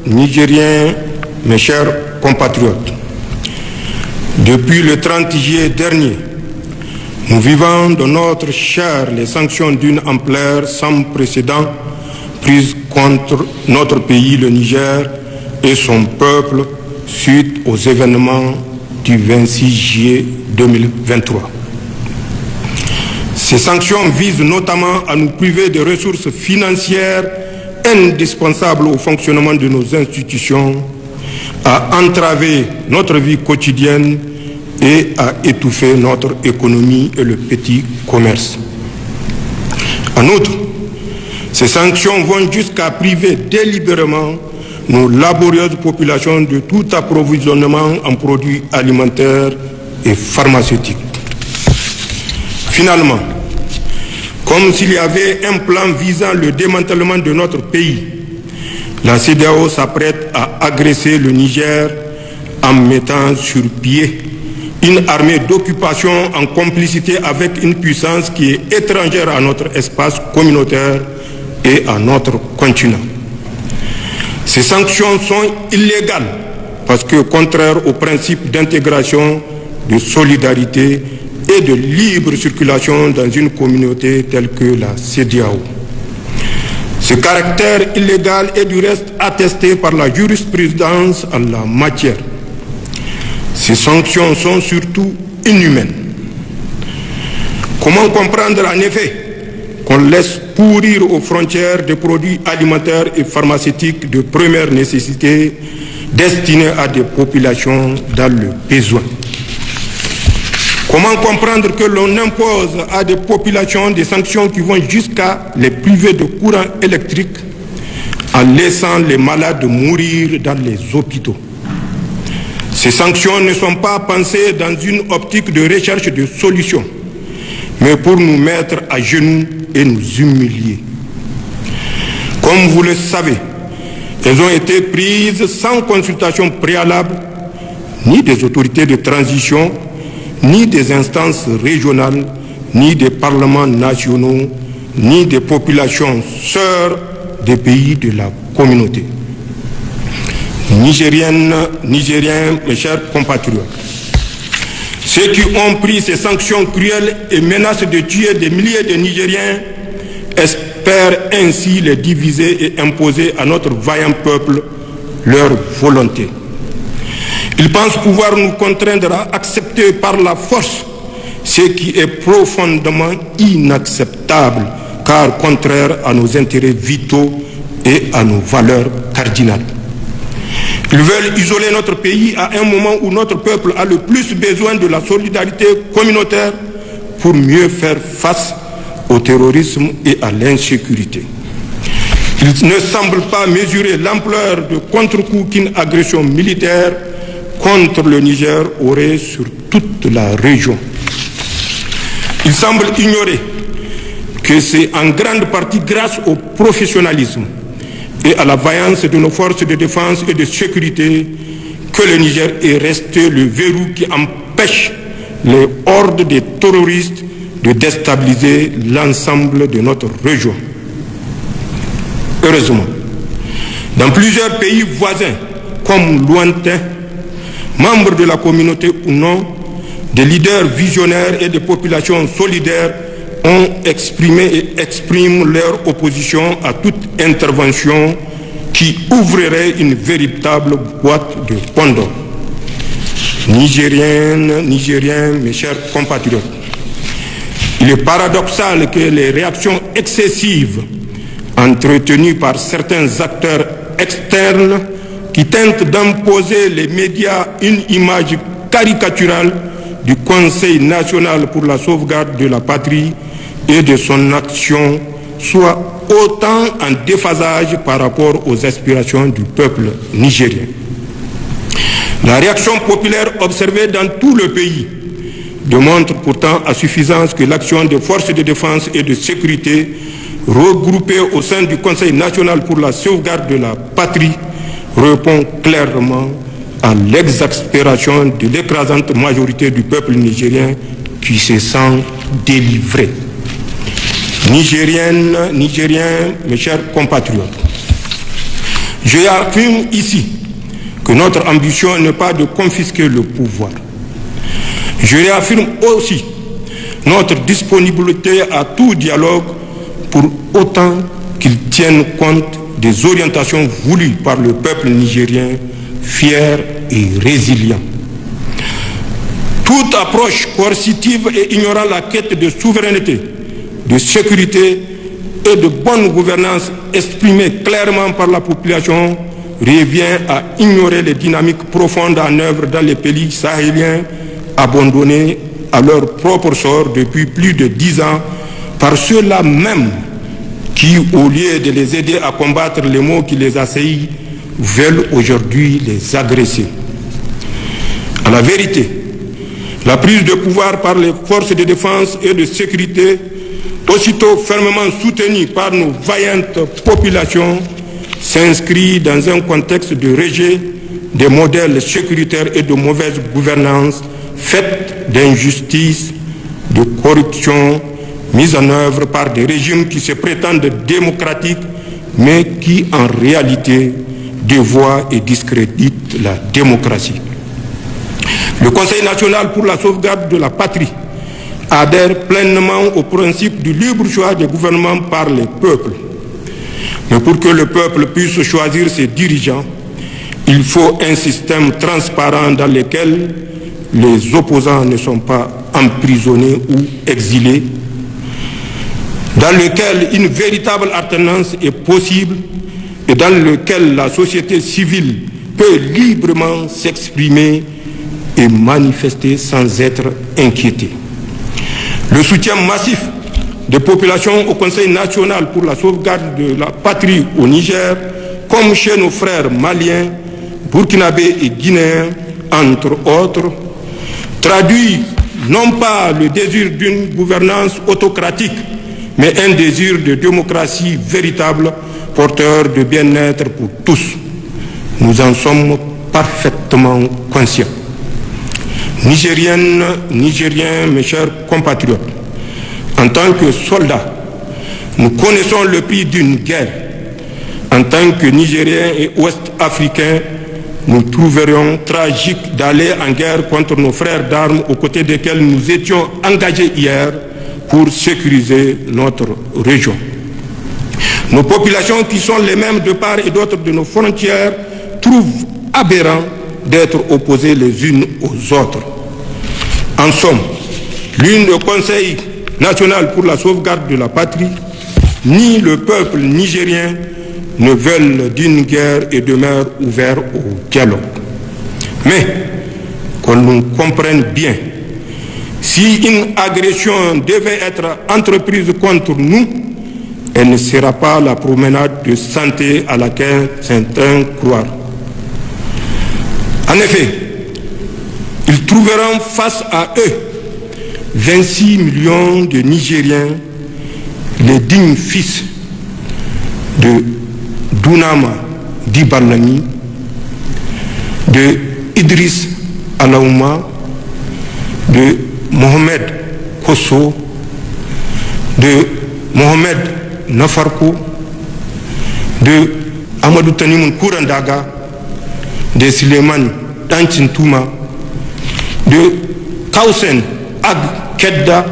Nigériens, mes chers compatriotes, depuis le 30 juillet dernier, nous vivons dans notre chair les sanctions d'une ampleur sans précédent prises contre notre pays, le Niger, et son peuple suite aux événements du 26 juillet 2023. Ces sanctions visent notamment à nous priver des ressources financières indispensables au fonctionnement de nos institutions, à entraver notre vie quotidienne et à étouffer notre économie et le petit commerce. En outre, ces sanctions vont jusqu'à priver délibérément nos laborieuses populations de tout approvisionnement en produits alimentaires et pharmaceutiques. Finalement, comme s'il y avait un plan visant le démantèlement de notre pays, la CEDEAO s'apprête à agresser le Niger en mettant sur pied une armée d'occupation en complicité avec une puissance qui est étrangère à notre espace communautaire et à notre continent. Ces sanctions sont illégales parce que contraires aux principes d'intégration, de solidarité et de libre circulation dans une communauté telle que la CEDEAO. Ce caractère illégal est du reste attesté par la jurisprudence en la matière. Ces sanctions sont surtout inhumaines. Comment comprendre en effet qu'on laisse pourrir aux frontières des produits alimentaires et pharmaceutiques de première nécessité destinés à des populations dans le besoin? Comment comprendre que l'on impose à des populations des sanctions qui vont jusqu'à les priver de courant électrique en laissant les malades mourir dans les hôpitaux? Ces sanctions ne sont pas pensées dans une optique de recherche de solutions, mais pour nous mettre à genoux et nous humilier. Comme vous le savez, elles ont été prises sans consultation préalable, ni des autorités de transition, ni des instances régionales, ni des parlements nationaux, ni des populations sœurs des pays de la communauté. Nigériennes, Nigériens, mes chers compatriotes, ceux qui ont pris ces sanctions cruelles et menacent de tuer des milliers de Nigériens espèrent ainsi les diviser et imposer à notre vaillant peuple leur volonté. Ils pensent pouvoir nous contraindre à accepter par la force ce qui est profondément inacceptable, car contraire à nos intérêts vitaux et à nos valeurs cardinales. Ils veulent isoler notre pays à un moment où notre peuple a le plus besoin de la solidarité communautaire pour mieux faire face au terrorisme et à l'insécurité. Ils ne semblent pas mesurer l'ampleur de contre-coup qu'une agression militaire contre le Niger aurait sur toute la région. Ils semblent ignorer que c'est en grande partie grâce au professionnalisme et à la vaillance de nos forces de défense et de sécurité que le Niger est resté le verrou qui empêche les hordes de terroristes de déstabiliser l'ensemble de notre région. Heureusement, dans plusieurs pays voisins, comme lointains, membres de la communauté ou non, des leaders visionnaires et des populations solidaires ont exprimé et expriment leur opposition à toute intervention qui ouvrirait une véritable boîte de Pandore. Nigériennes, Nigériens, mes chers compatriotes, il est paradoxal que les réactions excessives entretenues par certains acteurs externes qui tentent d'imposer les médias une image caricaturale du Conseil national pour la sauvegarde de la patrie et de son action soit autant en déphasage par rapport aux aspirations du peuple nigérien. La réaction populaire observée dans tout le pays démontre pourtant à suffisance que l'action des forces de défense et de sécurité regroupées au sein du Conseil national pour la sauvegarde de la patrie répond clairement à l'exaspération de l'écrasante majorité du peuple nigérien qui se sent délivré. Nigériennes, Nigériens, mes chers compatriotes, Je affirme ici que notre ambition n'est pas de confisquer le pouvoir. Je réaffirme aussi notre disponibilité à tout dialogue pour autant qu'il tienne compte des orientations voulues par le peuple nigérien, fier et résilient. Toute approche coercitive et ignorant la quête de souveraineté, de sécurité et de bonne gouvernance exprimée clairement par la population revient à ignorer les dynamiques profondes en œuvre dans les pays sahéliens abandonnés à leur propre sort depuis plus de 10 ans par ceux-là même qui, au lieu de les aider à combattre les maux qui les assaillent, veulent aujourd'hui les agresser. À la vérité, la prise de pouvoir par les forces de défense et de sécurité, aussitôt fermement soutenue par nos vaillantes populations, s'inscrit dans un contexte de rejet des modèles sécuritaires et de mauvaise gouvernance faite d'injustice, de corruption, mise en œuvre par des régimes qui se prétendent démocratiques, mais qui en réalité dévoient et discréditent la démocratie. Le Conseil national pour la sauvegarde de la patrie adhère pleinement au principe du libre choix des gouvernements par les peuples. Mais pour que le peuple puisse choisir ses dirigeants, il faut un système transparent dans lequel les opposants ne sont pas emprisonnés ou exilés, dans lequel une véritable alternance est possible et dans lequel la société civile peut librement s'exprimer et manifester sans être inquiétée. Le soutien massif des populations au Conseil national pour la sauvegarde de la patrie au Niger, comme chez nos frères maliens, burkinabés et guinéens, entre autres, traduit non pas le désir d'une gouvernance autocratique, mais un désir de démocratie véritable, porteur de bien-être pour tous. Nous en sommes parfaitement conscients. Nigériennes, Nigériens, mes chers compatriotes, en tant que soldats, nous connaissons le prix d'une guerre. En tant que Nigériens et Ouest-Africains, nous trouverions tragique d'aller en guerre contre nos frères d'armes aux côtés desquels nous étions engagés hier pour sécuriser notre région. Nos populations, qui sont les mêmes de part et d'autre de nos frontières, trouvent aberrant d'être opposées les unes aux autres. En somme, ni le Conseil national pour la sauvegarde de la patrie, ni le peuple nigérien ne veulent d'une guerre et demeurent ouverts au dialogue. Mais, qu'on nous comprenne bien, si une agression devait être entreprise contre nous, elle ne sera pas la promenade de santé à laquelle certains croient. En effet, ils trouveront face à eux 26 millions de Nigériens, les dignes fils de Dunama Dibalami, de Idriss Alaouma, de Mohamed Kosso, de Mohamed Nafarko, de Amadou Tanimoun Kourandaga, de Suleiman Tanchintouma, de Kausen Ag Kedda,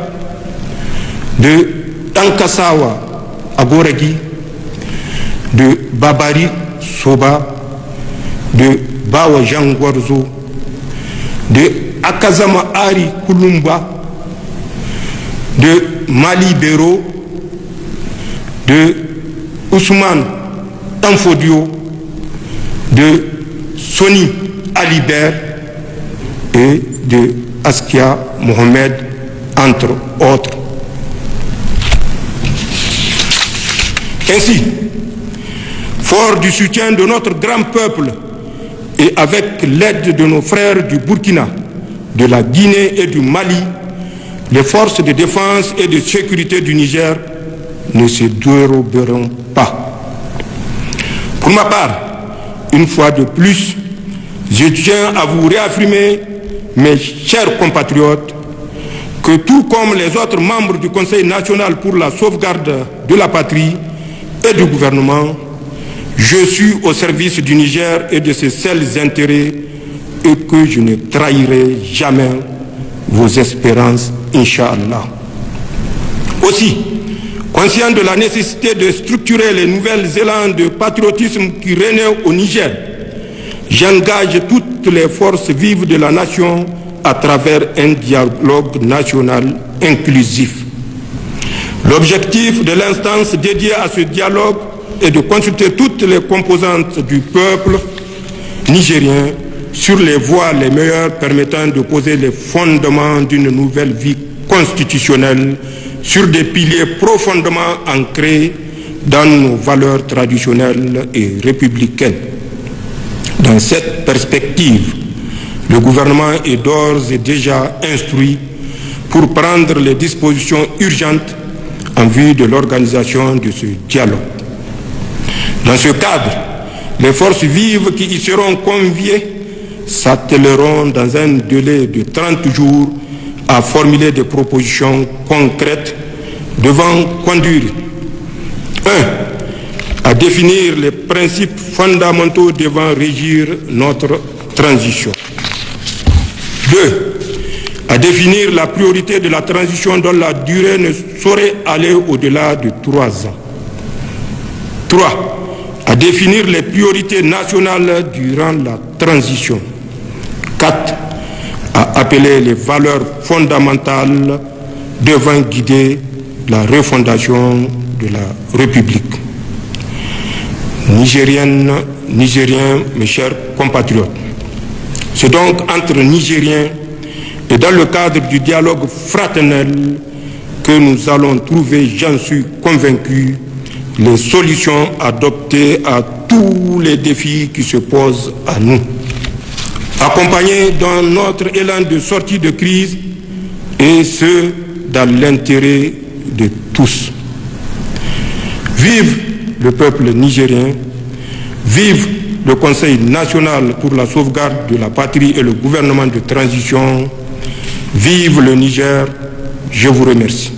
de Tankasawa Agoragi, de Babari Soba, de Bawa Jangwarzo, de Akazama Ari Kulumba, de Mali Bero, de Ousmane Tanfodio, de Soni Alibert et de Askia Mohamed, entre autres. Ainsi, fort du soutien de notre grand peuple et avec l'aide de nos frères du Burkina, de la Guinée et du Mali, les forces de défense et de sécurité du Niger ne se déroberont pas. Pour ma part, une fois de plus, je tiens à vous réaffirmer, mes chers compatriotes, que tout comme les autres membres du Conseil national pour la sauvegarde de la patrie et du gouvernement, Je suis au service du Niger et de ses seuls intérêts et que je ne trahirai jamais vos espérances, Inch'Allah. Aussi, conscient de la nécessité de structurer les nouvelles élans de patriotisme qui règnent au Niger, j'engage toutes les forces vives de la nation à travers un dialogue national inclusif. L'objectif de l'instance dédiée à ce dialogue est de consulter toutes les composantes du peuple nigérien sur les voies les meilleures permettant de poser les fondements d'une nouvelle vie constitutionnelle sur des piliers profondément ancrés dans nos valeurs traditionnelles et républicaines. Dans cette perspective, le gouvernement est d'ores et déjà instruit pour prendre les dispositions urgentes en vue de l'organisation de ce dialogue. Dans ce cadre, les forces vives qui y seront conviées s'attelleront dans un délai de 30 jours à formuler des propositions concrètes devant conduire 1. À définir les principes fondamentaux devant régir notre transition. 2. À définir la priorité de la transition dont la durée ne saurait aller au-delà de 3 ans. 3. À définir les priorités nationales durant la transition. 4. À appeler les valeurs fondamentales devant guider la refondation de la République. Nigériennes, Nigériens, mes chers compatriotes, c'est donc entre Nigériens et dans le cadre du dialogue fraternel que nous allons trouver, j'en suis convaincu, les solutions adoptées à tous les défis qui se posent à nous. Accompagnés dans notre élan de sortie de crise, et ce, dans l'intérêt de tous. Vive le peuple nigérien, vive le Conseil national pour la sauvegarde de la patrie et le gouvernement de transition, vive le Niger, je vous remercie.